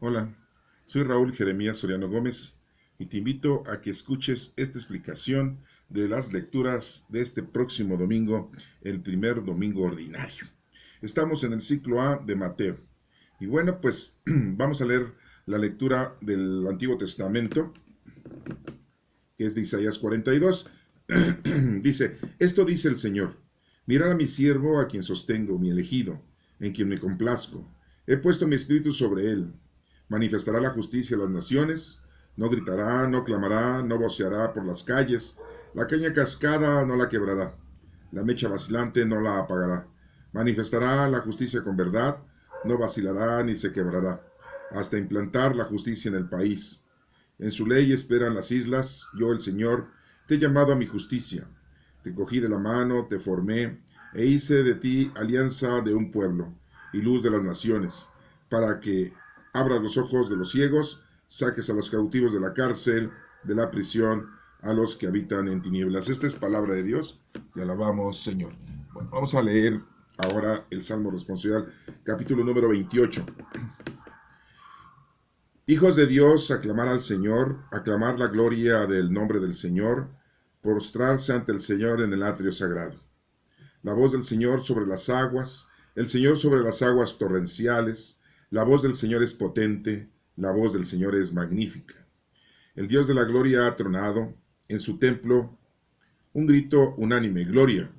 Hola, soy Raúl Jeremías Soriano Gómez y te invito a que escuches esta explicación de las lecturas de este próximo domingo, el primer domingo ordinario. Estamos en el ciclo A de Mateo. Y bueno, pues vamos a leer la lectura del Antiguo Testamento, que es de Isaías 42. Dice, esto dice el Señor, mirad a mi siervo, a quien sostengo, mi elegido, en quien me complazco. He puesto mi espíritu sobre él. Manifestará la justicia a las naciones, no gritará, no clamará, no voceará por las calles, la caña cascada no la quebrará, la mecha vacilante no la apagará. Manifestará la justicia con verdad, no vacilará ni se quebrará, hasta implantar la justicia en el país. En su ley esperan las islas, yo el Señor, te he llamado a mi justicia. Te cogí de la mano, te formé, e hice de ti alianza de un pueblo y luz de las naciones, para que abras los ojos de los ciegos, saques a los cautivos de la cárcel, de la prisión, a los que habitan en tinieblas. Esta es palabra de Dios. Te alabamos, Señor. Bueno, vamos a leer ahora el Salmo responsorial, capítulo número 28. Hijos de Dios, aclamar al Señor, aclamar la gloria del nombre del Señor, postrarse ante el Señor en el atrio sagrado. La voz del Señor sobre las aguas, el Señor sobre las aguas torrenciales, la voz del Señor es potente, la voz del Señor es magnífica. El Dios de la gloria ha tronado, en su templo un grito unánime, gloria.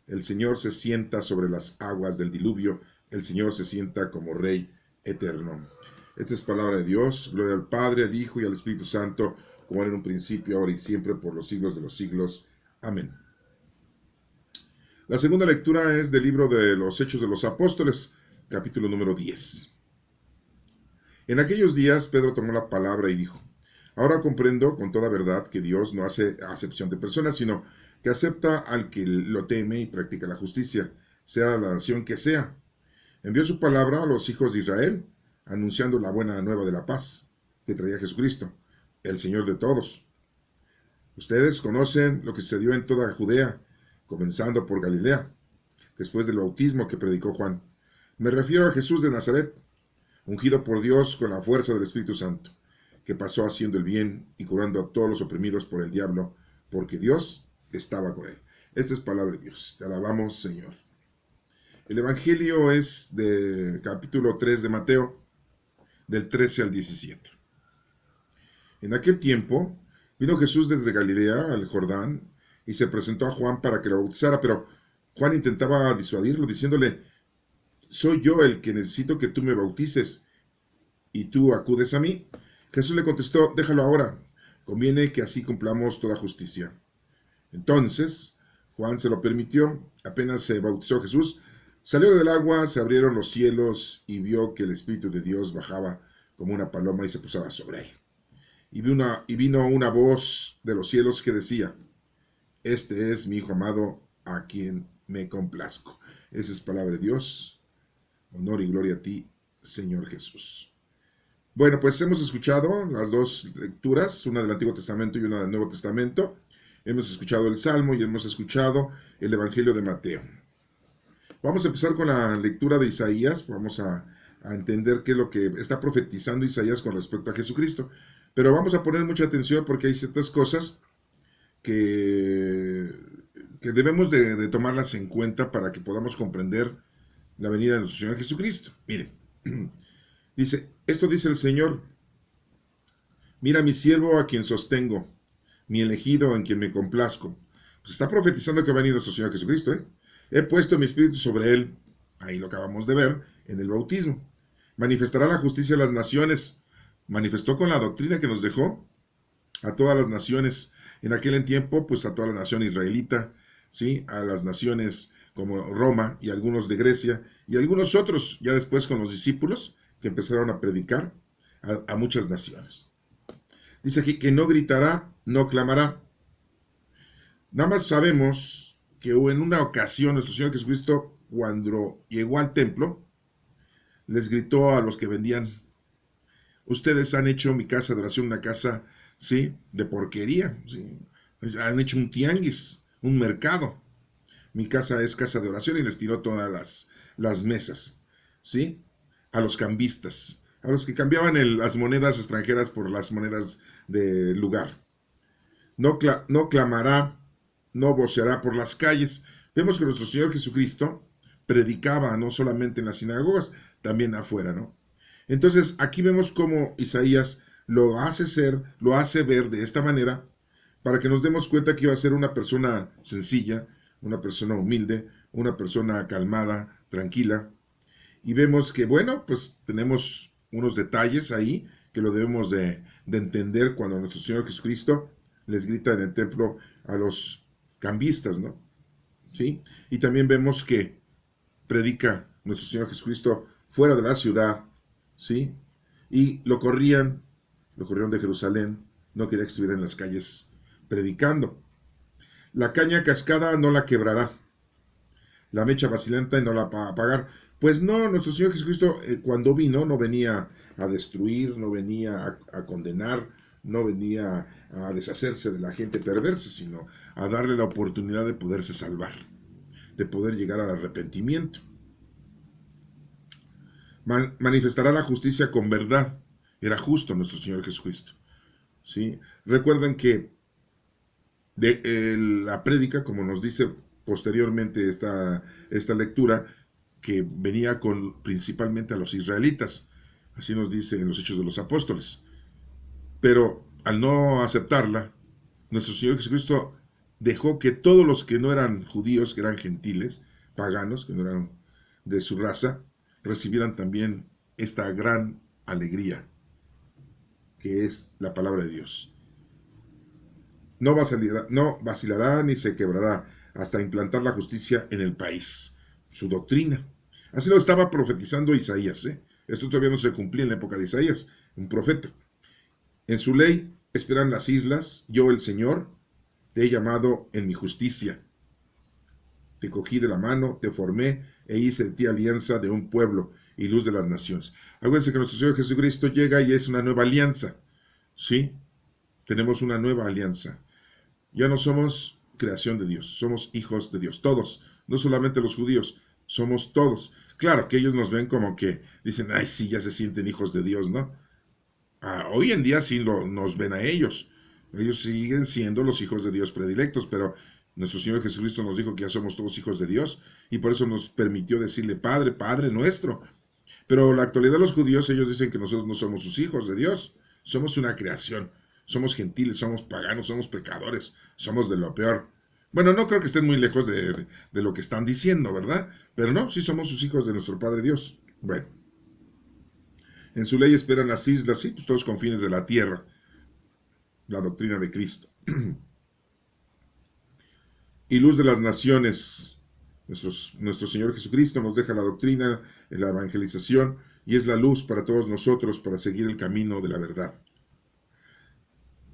El Señor se sienta sobre las aguas del diluvio, el Señor se sienta como Rey eterno. Esta es palabra de Dios, gloria al Padre, al Hijo y al Espíritu Santo, como era en un principio, ahora y siempre, por los siglos de los siglos. Amén. La segunda lectura es del libro de los Hechos de los Apóstoles, capítulo número 10. En aquellos días Pedro tomó la palabra y dijo, ahora comprendo con toda verdad que Dios no hace acepción de personas, sino que acepta al que lo teme y practica la justicia, sea la nación que sea. Envió su palabra a los hijos de Israel, anunciando la buena nueva de la paz que traía Jesucristo, el Señor de todos. Ustedes conocen lo que sucedió en toda Judea, comenzando por Galilea, después del bautismo que predicó Juan. Me refiero a Jesús de Nazaret, ungido por Dios con la fuerza del Espíritu Santo, que pasó haciendo el bien y curando a todos los oprimidos por el diablo, porque Dios estaba con él. Esta es palabra de Dios. Te alabamos, Señor. El Evangelio es de capítulo 3 de Mateo, del 13 al 17. En aquel tiempo vino Jesús desde Galilea al Jordán y se presentó a Juan para que lo bautizara, pero Juan intentaba disuadirlo diciéndole, soy yo el que necesito que tú me bautices y tú acudes a mí. Jesús le contestó, déjalo ahora, conviene que así cumplamos toda justicia. Entonces Juan se lo permitió, apenas se bautizó Jesús, salió del agua, se abrieron los cielos y vio que el Espíritu de Dios bajaba como una paloma y se posaba sobre él. Y vino una voz de los cielos que decía, este es mi Hijo amado, a quien me complazco. Esa es palabra de Dios. Honor y gloria a ti, Señor Jesús. Bueno, pues hemos escuchado las dos lecturas, una del Antiguo Testamento y una del Nuevo Testamento. Hemos escuchado el Salmo y hemos escuchado el Evangelio de Mateo. Vamos a empezar con la lectura de Isaías. Vamos a entender qué es lo que está profetizando Isaías con respecto a Jesucristo. Pero vamos a poner mucha atención porque hay ciertas cosas que debemos de tomarlas en cuenta para que podamos comprender la venida de nuestro Señor Jesucristo. Miren, dice, esto dice el Señor, mira mi siervo a quien sostengo, mi elegido en quien me complazco. Pues está profetizando que va a venir nuestro Señor Jesucristo, ¿eh? He puesto mi espíritu sobre él, ahí lo acabamos de ver, en el bautismo. Manifestará la justicia a las naciones, manifestó con la doctrina que nos dejó a todas las naciones, en aquel tiempo, pues a toda la nación israelita, ¿sí? A las naciones como Roma y algunos de Grecia y algunos otros, ya después con los discípulos que empezaron a predicar a muchas naciones. Dice aquí que no gritará, no clamará. Nada más sabemos que en una ocasión nuestro Señor Jesucristo, cuando llegó al templo, les gritó a los que vendían, ustedes han hecho mi casa de oración una casa, ¿sí?, de porquería, ¿sí? Han hecho un tianguis, un mercado. Mi casa es casa de oración y les tiró todas las mesas, ¿sí?, a los cambistas. a los que cambiaban las monedas extranjeras por las monedas del lugar. No clamará, no voceará por las calles. Vemos que nuestro Señor Jesucristo predicaba no solamente en las sinagogas, también afuera, ¿no? Entonces, aquí vemos cómo Isaías lo hace ver de esta manera, para que nos demos cuenta que iba a ser una persona sencilla, una persona humilde, una persona calmada, tranquila. Y vemos que, bueno, pues tenemos unos detalles ahí que lo debemos de entender cuando nuestro Señor Jesucristo les grita en el templo a los cambistas, ¿no? ¿Sí? Y también vemos que predica nuestro Señor Jesucristo fuera de la ciudad, ¿sí? Y lo corrieron de Jerusalén, no quería que estuviera en las calles predicando. La caña cascada no la quebrará, la mecha vacilante no la va a apagar. Pues no, nuestro Señor Jesucristo cuando vino no venía a destruir, no venía a condenar, no venía a deshacerse de la gente perversa, sino a darle la oportunidad de poderse salvar, de poder llegar al arrepentimiento. Manifestará la justicia con verdad. Era justo nuestro Señor Jesucristo. ¿Sí? Recuerden que la prédica, como nos dice posteriormente esta lectura, que venía principalmente a los israelitas. Así nos dice en los Hechos de los Apóstoles. Pero al no aceptarla, nuestro Señor Jesucristo dejó que todos los que no eran judíos, que eran gentiles, paganos, que no eran de su raza, recibieran también esta gran alegría, que es la palabra de Dios. No vacilará ni se quebrará hasta implantar la justicia en el país, su doctrina. Así lo estaba profetizando Isaías. Esto todavía no se cumplía en la época de Isaías, un profeta. En su ley esperan las islas, yo el Señor te he llamado en mi justicia. Te cogí de la mano, te formé e hice de ti alianza de un pueblo y luz de las naciones. Acuérdense que nuestro Señor Jesucristo llega y es una nueva alianza. ¿Sí? Tenemos una nueva alianza. Ya no somos creación de Dios, somos hijos de Dios, todos, no solamente los judíos, somos todos. Claro que ellos nos ven como que dicen, ay, sí, ya se sienten hijos de Dios, ¿no? Hoy en día sí nos ven a ellos. Ellos siguen siendo los hijos de Dios predilectos, pero nuestro Señor Jesucristo nos dijo que ya somos todos hijos de Dios y por eso nos permitió decirle Padre, Padre nuestro. Pero la actualidad de los judíos, ellos dicen que nosotros no somos sus hijos de Dios, somos una creación, somos gentiles, somos paganos, somos pecadores, somos de lo peor. Bueno, no creo que estén muy lejos de lo que están diciendo, ¿verdad? Pero no, sí somos sus hijos de nuestro Padre Dios. Bueno, en su ley esperan las islas, sí, pues todos confines de la tierra, la doctrina de Cristo. Y luz de las naciones, nuestro Señor Jesucristo nos deja la doctrina, la evangelización, y es la luz para todos nosotros para seguir el camino de la verdad.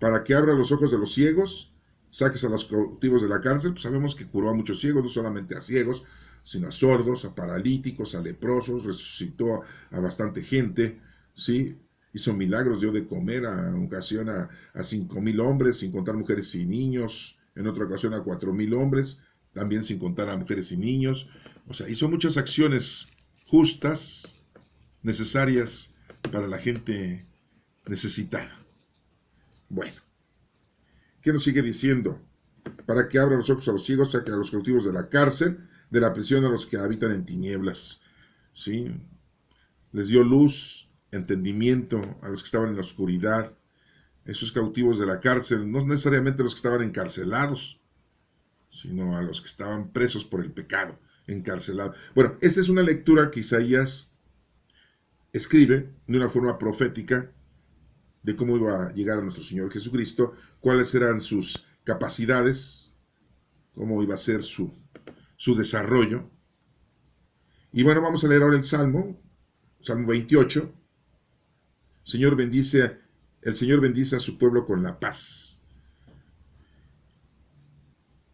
Para que abra los ojos de los ciegos, saques a los cautivos de la cárcel, pues sabemos que curó a muchos ciegos, no solamente a ciegos, sino a sordos, a paralíticos, a leprosos, resucitó a bastante gente, ¿sí? Hizo milagros, dio de comer a ocasión a 5,000 hombres, sin contar mujeres y niños, en otra ocasión a 4,000 hombres, también sin contar a mujeres y niños. O sea, hizo muchas acciones justas, necesarias para la gente necesitada. Bueno, ¿qué nos sigue diciendo? Para que abra los ojos a los ciegos, saque a los cautivos de la cárcel, de la prisión a los que habitan en tinieblas. ¿Sí? Les dio luz, entendimiento a los que estaban en la oscuridad. Esos cautivos de la cárcel, no necesariamente los que estaban encarcelados, sino a los que estaban presos por el pecado, encarcelados. Bueno, esta es una lectura que Isaías escribe de una forma profética de cómo iba a llegar a nuestro Señor Jesucristo, cuáles eran sus capacidades, cómo iba a ser su desarrollo. Y bueno, vamos a leer ahora el Salmo 28. El Señor bendice a su pueblo con la paz.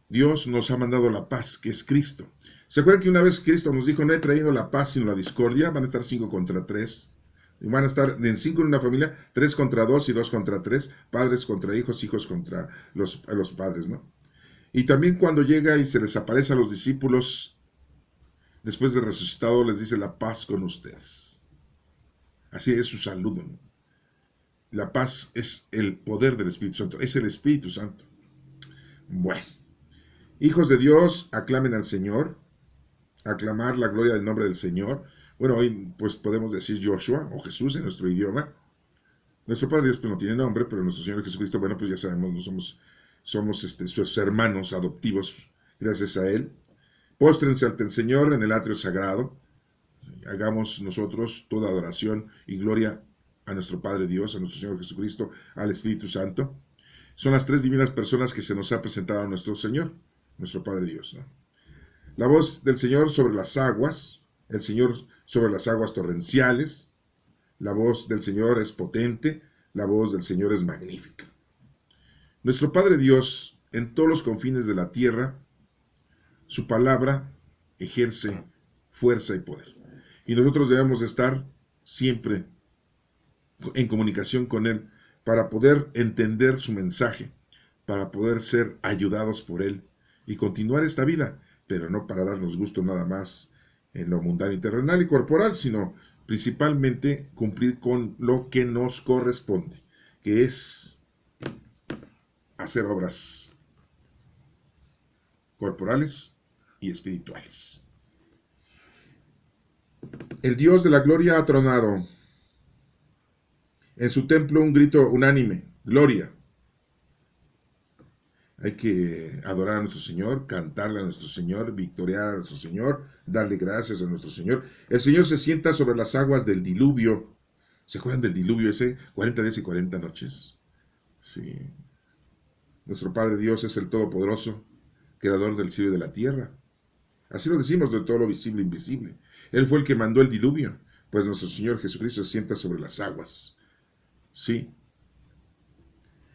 Dios nos ha mandado la paz, que es Cristo. ¿Se acuerdan que una vez Cristo nos dijo, no he traído la paz sino la discordia? Van a estar 5 contra 3. Van a estar en 5 en una familia, 3 contra 2 y 2 contra 3, padres contra hijos, hijos contra los padres, ¿no? Y también cuando llega y se les aparece a los discípulos, después de resucitado, les dice la paz con ustedes. Así es su saludo, ¿no? La paz es el poder del Espíritu Santo, es el Espíritu Santo. Bueno, hijos de Dios, aclamen al Señor, aclamar la gloria del nombre del Señor. Bueno, hoy pues podemos decir Joshua o Jesús en nuestro idioma. Nuestro Padre Dios pues no tiene nombre, pero nuestro Señor Jesucristo, bueno, pues ya sabemos, no somos sus hermanos adoptivos, gracias a Él. Póstrense ante el Señor en el atrio sagrado. Hagamos nosotros toda adoración y gloria a nuestro Padre Dios, a nuestro Señor Jesucristo, al Espíritu Santo. Son las tres divinas personas que se nos ha presentado a nuestro Señor, nuestro Padre Dios, ¿no? La voz del Señor sobre las aguas, el Señor sobre las aguas torrenciales. La voz del Señor es potente, la voz del Señor es magnífica. Nuestro Padre Dios, en todos los confines de la tierra, su palabra ejerce fuerza y poder. Y nosotros debemos estar siempre en comunicación con Él para poder entender su mensaje, para poder ser ayudados por Él y continuar esta vida, pero no para darnos gusto nada más en lo mundano y terrenal y corporal, sino principalmente cumplir con lo que nos corresponde, que es hacer obras corporales y espirituales. El Dios de la gloria ha tronado. En su templo un grito unánime, gloria. Hay que adorar a nuestro Señor, cantarle a nuestro Señor, victoriar a nuestro Señor, darle gracias a nuestro Señor. El Señor se sienta sobre las aguas del diluvio. ¿Se acuerdan del diluvio ese? 40 días y 40 noches. Sí. Nuestro Padre Dios es el Todopoderoso, creador del cielo y de la tierra. Así lo decimos de todo lo visible e invisible. Él fue el que mandó el diluvio, pues nuestro Señor Jesucristo se sienta sobre las aguas. Sí.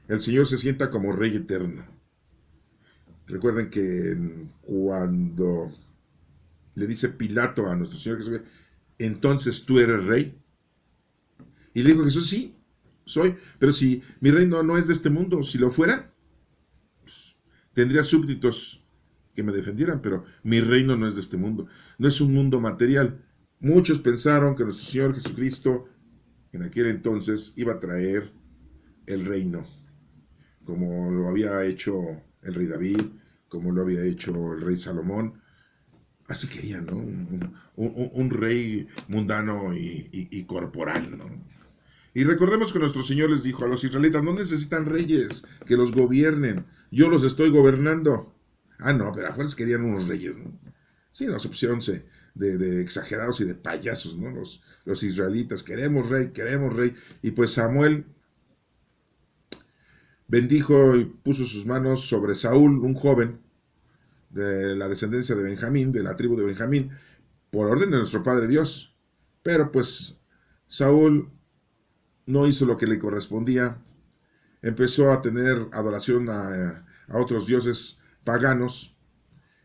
El Señor se sienta como Rey eterno. Recuerden que cuando le dice Pilato a nuestro Señor Jesús, entonces tú eres rey. Y le dijo Jesús, sí, soy, pero si mi reino no es de este mundo, si lo fuera, pues, tendría súbditos que me defendieran, pero mi reino no es de este mundo, no es un mundo material. Muchos pensaron que nuestro Señor Jesucristo en aquel entonces iba a traer el reino, como lo había hecho el rey David, como lo había hecho el rey Salomón. Así querían, ¿no? Un rey mundano y corporal, ¿no? Y recordemos que nuestro Señor les dijo a los israelitas, no necesitan reyes que los gobiernen, yo los estoy gobernando. Ah, no, pero a fuerzas querían unos reyes, ¿no? Sí, no, se pusieron de exagerados y de payasos, ¿no? Los israelitas, queremos rey, queremos rey. Y pues Samuel bendijo y puso sus manos sobre Saúl, un joven de la descendencia de Benjamín, de la tribu de Benjamín, por orden de nuestro Padre Dios. Pero pues Saúl no hizo lo que le correspondía, empezó a tener adoración a otros dioses paganos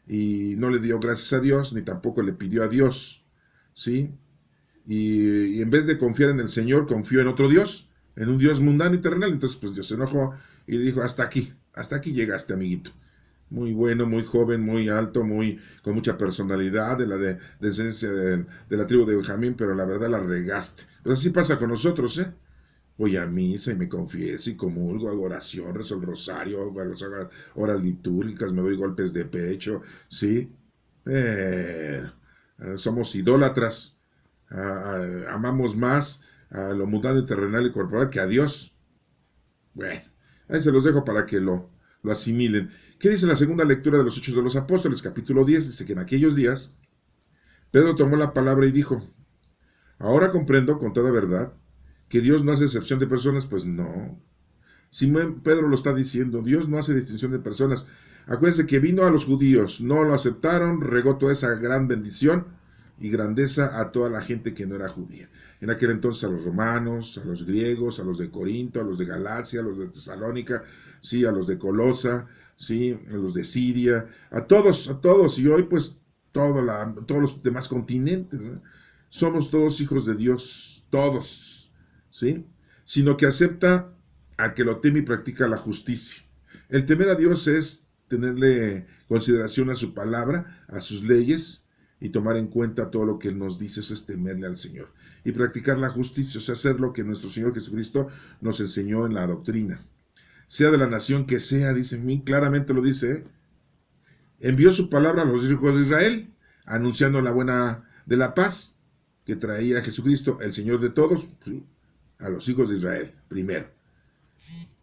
y no le dio gracias a Dios, ni tampoco le pidió a Dios, ¿sí? Y en vez de confiar en el Señor, confió en otro Dios, en un Dios mundano y terrenal. Entonces pues Dios se enojó y le dijo, hasta aquí llegaste, amiguito. Muy bueno, muy joven, muy alto, con mucha personalidad, de la descendencia de la tribu de Benjamín, pero la verdad la regaste. Pues así pasa con nosotros, ¿eh? Voy a misa y me confieso y comulgo, hago oración, rezo el rosario, hago horas litúrgicas, me doy golpes de pecho, ¿sí? Somos idólatras, amamos más a lo mundano y terrenal y corporal que a Dios. Bueno, ahí se los dejo para que lo asimilen. ¿Qué dice la segunda lectura de los Hechos de los Apóstoles? Capítulo 10, dice que en aquellos días Pedro tomó la palabra y dijo, ahora comprendo con toda verdad que Dios no hace excepción de personas. Pues no. Simón Pedro lo está diciendo, Dios no hace distinción de personas. Acuérdense que vino a los judíos, no lo aceptaron, regó toda esa gran bendición y grandeza a toda la gente que no era judía. En aquel entonces a los romanos, a los griegos, a los de Corinto, a los de Galacia, a los de Tesalónica, sí, a los de Colosa, sí, a los de Siria, a todos, y hoy pues todos los demás continentes, ¿no? Somos todos hijos de Dios, todos, ¿sí? Sino que acepta al que lo teme y practica la justicia. El temer a Dios es tenerle consideración a su palabra, a sus leyes, y tomar en cuenta todo lo que Él nos dice, eso es temerle al Señor. Y practicar la justicia, o sea, hacer lo que nuestro Señor Jesucristo nos enseñó en la doctrina. Sea de la nación que sea, dice, muy claramente lo dice, ¿eh? Envió su palabra a los hijos de Israel, anunciando la buena de la paz que traía Jesucristo, el Señor de todos, ¿sí? A los hijos de Israel, primero.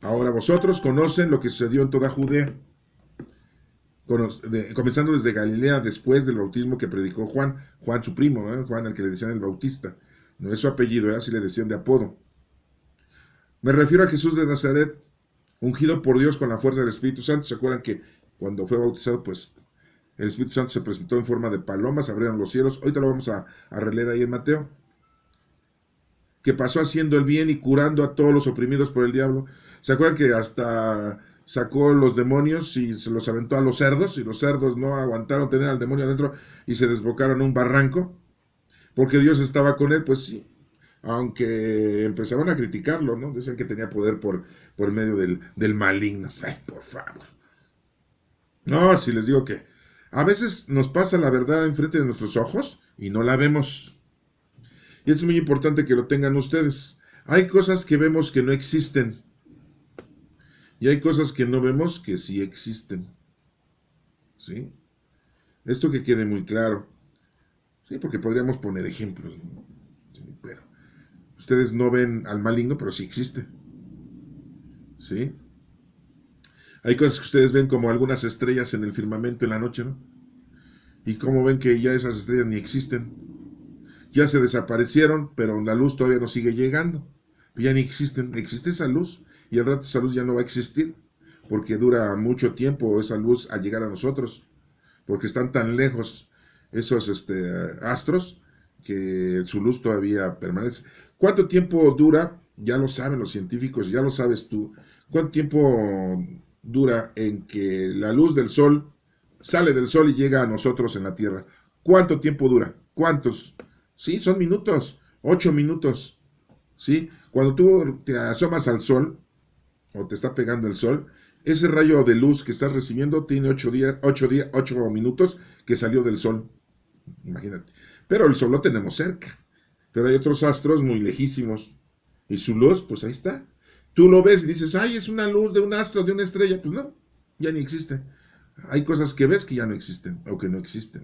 Ahora vosotros conocen lo que sucedió en toda Judea, comenzando desde Galilea, después del bautismo que predicó Juan, Juan su primo, ¿eh? Juan al que le decían el Bautista, no es su apellido, así le decían de apodo. Me refiero a Jesús de Nazaret, ungido por Dios con la fuerza del Espíritu Santo. ¿Se acuerdan que cuando fue bautizado, pues el Espíritu Santo se presentó en forma de palomas, abrieron los cielos? Ahorita lo vamos a releer ahí en Mateo. Que pasó haciendo el bien y curando a todos los oprimidos por el diablo. ¿Se acuerdan que hasta sacó los demonios y se los aventó a los cerdos? Y los cerdos no aguantaron tener al demonio adentro y se desbocaron en un barranco. Porque Dios estaba con él, pues sí. Aunque empezaban a criticarlo, ¿no? Decían que tenía poder por medio del maligno. Ay, por favor. No, si les digo que a veces nos pasa la verdad enfrente de nuestros ojos y no la vemos. Y es muy importante que lo tengan ustedes. Hay cosas que vemos que no existen. Y hay cosas que no vemos que sí existen. ¿Sí? Esto que quede muy claro. Sí, porque podríamos poner ejemplos, ¿no? Sí, pero ustedes no ven al maligno, pero sí existe. ¿Sí? Hay cosas que ustedes ven como algunas estrellas en el firmamento en la noche, ¿no? Y cómo ven que ya esas estrellas ni existen. Ya se desaparecieron, pero la luz todavía no sigue llegando. Ya ni existen. Existe esa luz y al rato esa luz ya no va a existir porque dura mucho tiempo esa luz a llegar a nosotros, porque están tan lejos esos astros que su luz todavía permanece. ¿Cuánto tiempo dura? Ya lo saben los científicos, ya lo sabes tú. ¿Cuánto tiempo dura en que la luz del sol sale del sol y llega a nosotros en la Tierra? ¿Cuánto tiempo dura? ¿Cuántos? Sí, son minutos, 8 minutos. ¿Sí? Cuando tú te asomas al sol o te está pegando el sol, ese rayo de luz que estás recibiendo tiene 8 minutos que salió del sol. Imagínate. Pero el sol lo tenemos cerca. Pero hay otros astros muy lejísimos. Y su luz, pues ahí está. Tú lo ves y dices, ay, es una luz de un astro, de una estrella. Pues no, ya ni existe. Hay cosas que ves que ya no existen o que no existen.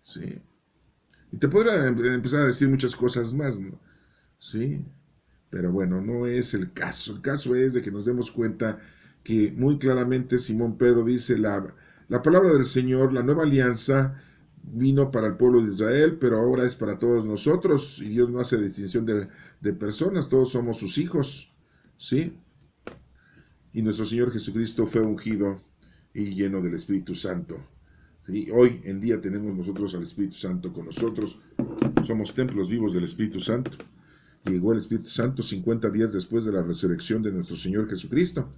Sí. Y te podría empezar a decir muchas cosas más, ¿no? Sí. Pero bueno, no es el caso. El caso es de que nos demos cuenta que muy claramente Simón Pedro dice, la palabra del Señor, la nueva alianza, vino para el pueblo de Israel, pero ahora es para todos nosotros, y Dios no hace distinción de personas, todos somos sus hijos, ¿sí? Y nuestro Señor Jesucristo fue ungido y lleno del Espíritu Santo. ¿Sí? Hoy en día tenemos nosotros al Espíritu Santo con nosotros, somos templos vivos del Espíritu Santo. Llegó el Espíritu Santo 50 días después de la resurrección de nuestro Señor Jesucristo.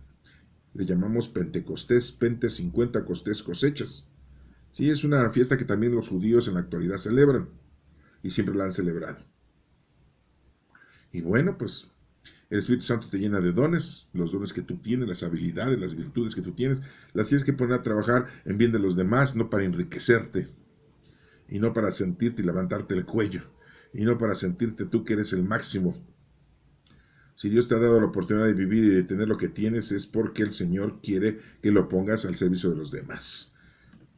Le llamamos Pentecostés, Pente 50, Costés, cosechas. Sí, es una fiesta que también los judíos en la actualidad celebran y siempre la han celebrado. Y bueno, pues el Espíritu Santo te llena de dones, los dones que tú tienes, las habilidades, las virtudes que tú tienes, las tienes que poner a trabajar en bien de los demás, no para enriquecerte y no para sentirte y levantarte el cuello y no para sentirte tú que eres el máximo. Si Dios te ha dado la oportunidad de vivir y de tener lo que tienes, es porque el Señor quiere que lo pongas al servicio de los demás.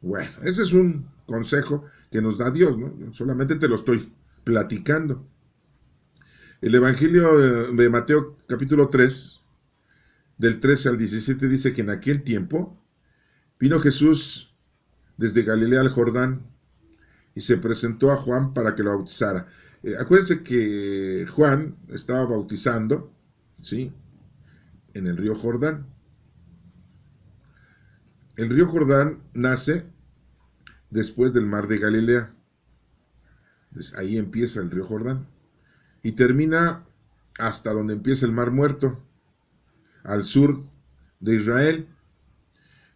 Bueno, ese es un consejo que nos da Dios, ¿no? Solamente te lo estoy platicando. El Evangelio de Mateo capítulo 3, del 13 al 17, dice que en aquel tiempo vino Jesús desde Galilea al Jordán y se presentó a Juan para que lo bautizara. Acuérdense que Juan estaba bautizando, ¿sí?, en el río Jordán. El río Jordán nace después del mar de Galilea. Entonces, ahí empieza el río Jordán y termina hasta donde empieza el mar Muerto, al sur de Israel.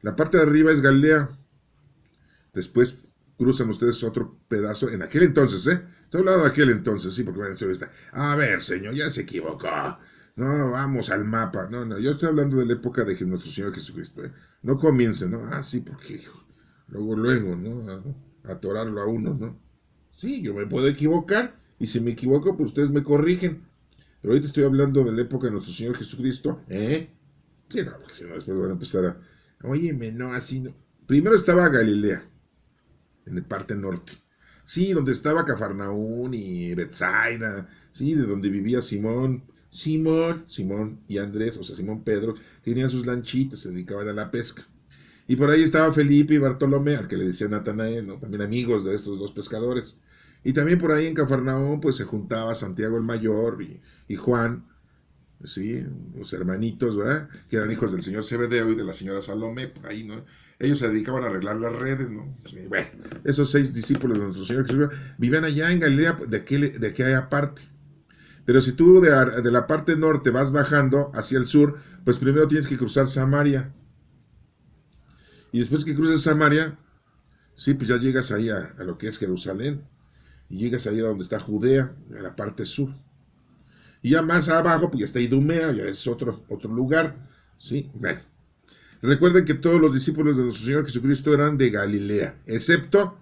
La parte de arriba es Galilea. Después cruzan ustedes otro pedazo, en aquel entonces, estoy hablando de aquel entonces, sí, porque van a decir ahorita, a ver, señor, ya se equivocó, no, vamos al mapa, no, yo estoy hablando de la época nuestro Señor Jesucristo, no comiencen, ¿no? Sí, porque luego, ¿no? atorarlo a uno, ¿no? Sí, yo me puedo equivocar, y si me equivoco, pues ustedes me corrigen. Pero ahorita estoy hablando de la época de nuestro Señor Jesucristo, ¿eh? Sí, no, porque si no, después van a empezar a, óyeme, no, así no. Primero estaba Galilea, en la parte norte. Sí, donde estaba Cafarnaún y Betsaida, sí, de donde vivía Simón y Andrés, o sea, Simón Pedro, tenían sus lanchitas, se dedicaban a la pesca. Y por ahí estaba Felipe y Bartolomé, al que le decía Natanael, ¿no? También amigos de estos dos pescadores. Y también por ahí en Cafarnaún, pues se juntaba Santiago el Mayor y Juan, ¿sí? Los hermanitos, ¿verdad? Que eran hijos del señor Zebedeo y de la señora Salomé, por ahí, ¿no? Ellos se dedicaban a arreglar las redes, ¿no? Sí, bueno, esos 6 discípulos de nuestro Señor Jesús vivían allá en Galilea, de aquella parte. Pero si tú de la parte norte vas bajando hacia el sur, pues primero tienes que cruzar Samaria. Y después que cruces Samaria, sí, pues ya llegas ahí a lo que es Jerusalén. Y llegas ahí a donde está Judea, en la parte sur. Y ya más abajo, pues ya está Idumea, ya es otro lugar. ¿Sí? Bueno. Recuerden que todos los discípulos de nuestro Señor Jesucristo eran de Galilea, excepto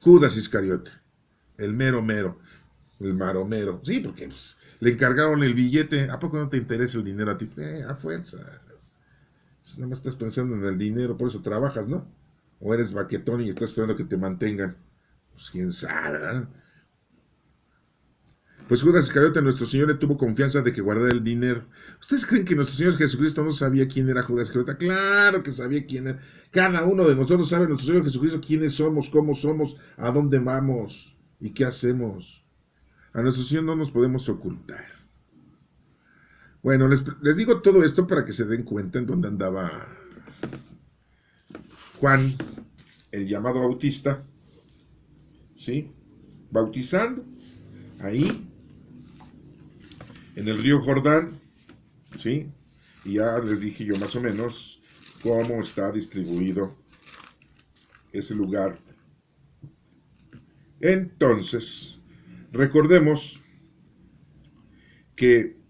Judas Iscariote, el mero, el maromero. Sí, porque pues, le encargaron el billete. ¿A poco no te interesa el dinero a ti? A fuerza. Nada más estás pensando en el dinero, por eso trabajas, ¿no? O eres baquetón y estás esperando que te mantengan. Pues quién sabe, ¿verdad? Pues Judas Iscariote, nuestro Señor le tuvo confianza de que guardara el dinero. ¿Ustedes creen que nuestro Señor Jesucristo no sabía quién era Judas Iscariote? Claro que sabía quién era. Cada uno de nosotros sabe nuestro Señor Jesucristo quiénes somos, cómo somos, a dónde vamos y qué hacemos. A nuestro Señor no nos podemos ocultar. Bueno, les digo todo esto para que se den cuenta en dónde andaba Juan, el llamado Bautista, ¿sí? Bautizando ahí en el río Jordán, ¿sí? Y ya les dije yo más o menos cómo está distribuido ese lugar. Entonces, recordemos que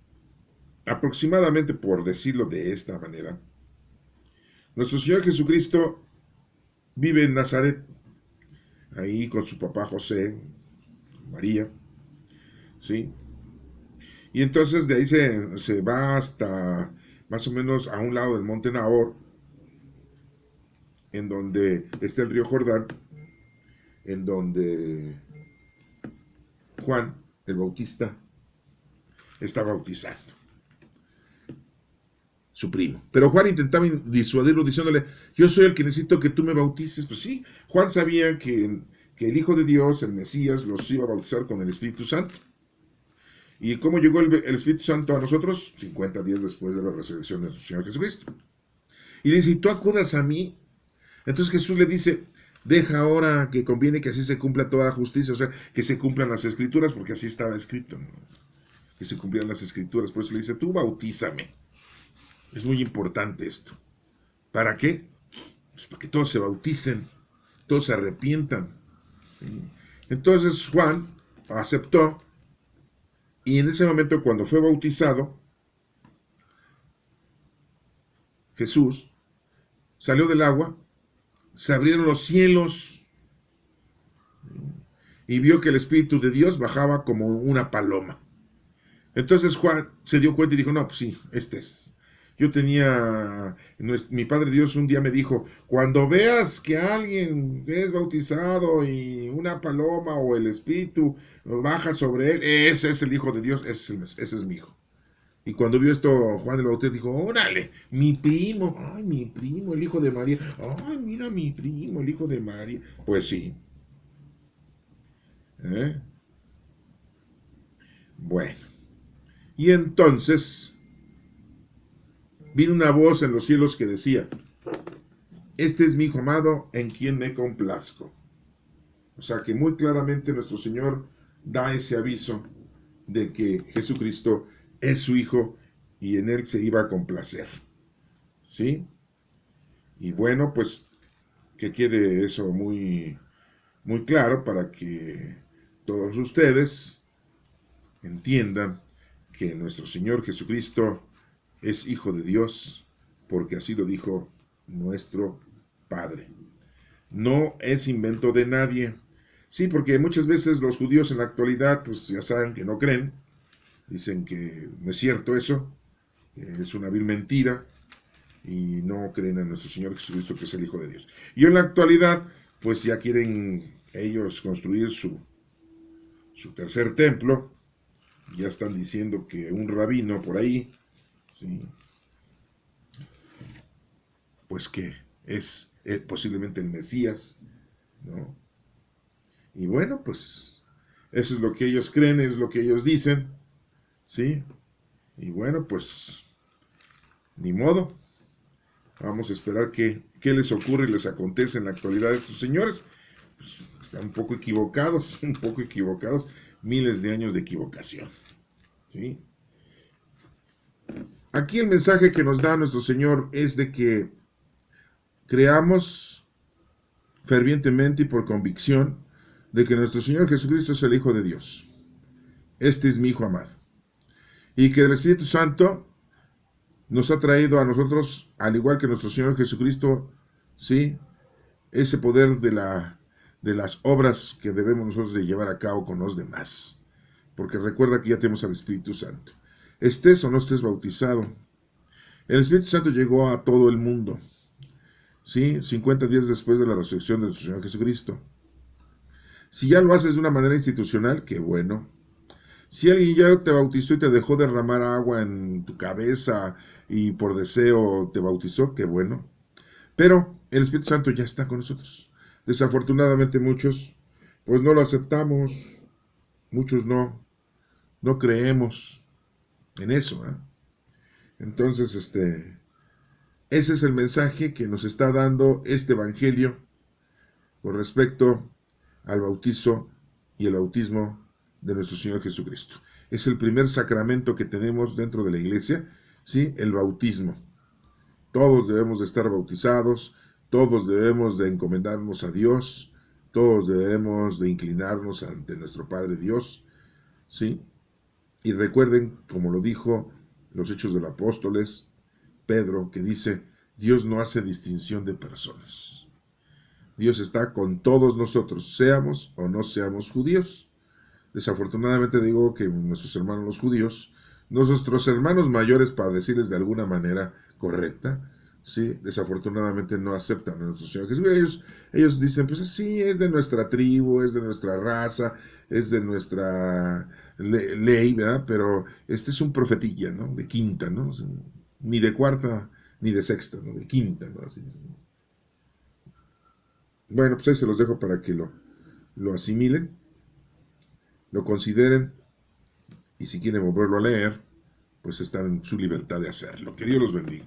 aproximadamente, por decirlo de esta manera, nuestro Señor Jesucristo vive en Nazaret, ahí con su papá José, María, ¿sí? Y entonces de ahí se va hasta más o menos a un lado del monte Nahor, en donde está el río Jordán, en donde Juan, el Bautista, está bautizando. Su primo. Pero Juan intentaba disuadirlo diciéndole, yo soy el que necesito que tú me bautices. Pues sí, Juan sabía que el Hijo de Dios, el Mesías, los iba a bautizar con el Espíritu Santo. ¿Y cómo llegó el Espíritu Santo a nosotros? 50 días después de la resurrección de nuestro Señor Jesucristo. Y le dice, ¿tú acudas a mí? Entonces Jesús le dice, deja ahora que conviene que así se cumpla toda la justicia, o sea, que se cumplan las escrituras, porque así estaba escrito, ¿no? Que se cumplieran las escrituras. Por eso le dice, tú bautízame. Es muy importante esto. ¿Para qué? Pues para que todos se bauticen, todos se arrepientan. Entonces Juan aceptó, y en ese momento cuando fue bautizado, Jesús salió del agua, se abrieron los cielos y vio que el Espíritu de Dios bajaba como una paloma. Entonces Juan se dio cuenta y dijo, no, pues sí, este es. Yo tenía, mi Padre Dios un día me dijo, cuando veas que alguien es bautizado y una paloma o el Espíritu baja sobre él, ese es el Hijo de Dios, ese es mi hijo. Y cuando vio esto, Juan el Bautista dijo, órale, mi primo, ay, mi primo, el hijo de María, ay, mira mi primo, el hijo de María. Pues sí. ¿Eh? Bueno. Y entonces vino una voz en los cielos que decía, este es mi hijo amado en quien me complazco. O sea que muy claramente nuestro Señor da ese aviso de que Jesucristo es su hijo y en él se iba a complacer. ¿Sí? Y bueno, pues que quede eso muy, muy claro para que todos ustedes entiendan que nuestro Señor Jesucristo es hijo de Dios, porque así lo dijo nuestro Padre. no es invento de nadie. Sí, porque muchas veces los judíos en la actualidad, pues ya saben que no creen, dicen que no es cierto eso, que es una vil mentira, y no creen en nuestro Señor Jesucristo, que es el Hijo de Dios. Y en la actualidad, pues ya quieren ellos construir su tercer templo, ya están diciendo que un rabino por ahí, ¿sí? Pues que es posiblemente el Mesías, ¿no? Y bueno, pues eso es lo que ellos creen, es lo que ellos dicen, ¿sí? Y bueno, pues ni modo. Vamos a esperar qué les ocurre y les acontece en la actualidad de estos señores. Pues están un poco equivocados, un poco equivocados, miles de años de equivocación, ¿sí? Aquí el mensaje que nos da nuestro Señor es de que creamos fervientemente y por convicción de que nuestro Señor Jesucristo es el Hijo de Dios. Este es mi Hijo amado. Y que el Espíritu Santo nos ha traído a nosotros, al igual que nuestro Señor Jesucristo, ¿sí? Ese poder de las obras que debemos nosotros de llevar a cabo con los demás. Porque recuerda que ya tenemos al Espíritu Santo. Estés o no estés bautizado, el Espíritu Santo llegó a todo el mundo, ¿sí? 50 días después de la resurrección de nuestro Señor Jesucristo. Si ya lo haces de una manera institucional, qué bueno. Si alguien ya te bautizó y te dejó derramar agua en tu cabeza y por deseo te bautizó, qué bueno. Pero el Espíritu Santo ya está con nosotros. Desafortunadamente muchos, pues no lo aceptamos, muchos no creemos en eso, ¿eh? Entonces, ese es el mensaje que nos está dando este Evangelio con respecto al bautizo y el bautismo de nuestro Señor Jesucristo. Es el primer sacramento que tenemos dentro de la iglesia, ¿sí? El bautismo. Todos debemos de estar bautizados, todos debemos de encomendarnos a Dios, todos debemos de inclinarnos ante nuestro Padre Dios, ¿sí? Y recuerden, como lo dijo los Hechos de los Apóstoles, Pedro, que dice, Dios no hace distinción de personas. Dios está con todos nosotros, seamos o no seamos judíos. Desafortunadamente digo que nuestros hermanos los judíos, nuestros hermanos mayores, para decirles de alguna manera correcta, sí, desafortunadamente no aceptan a nuestro Señor Jesús. Ellos dicen, pues sí, es de nuestra tribu, es de nuestra raza, es de nuestra ley, ¿verdad? Pero este es un profetilla, ¿no? De quinta, ¿no? Ni de cuarta, ni de sexta, ¿no? De quinta, ¿no? Así, ¿no? Bueno, pues ahí se los dejo para que lo asimilen, lo consideren, y si quieren volverlo a leer, pues están en su libertad de hacerlo. Que Dios los bendiga.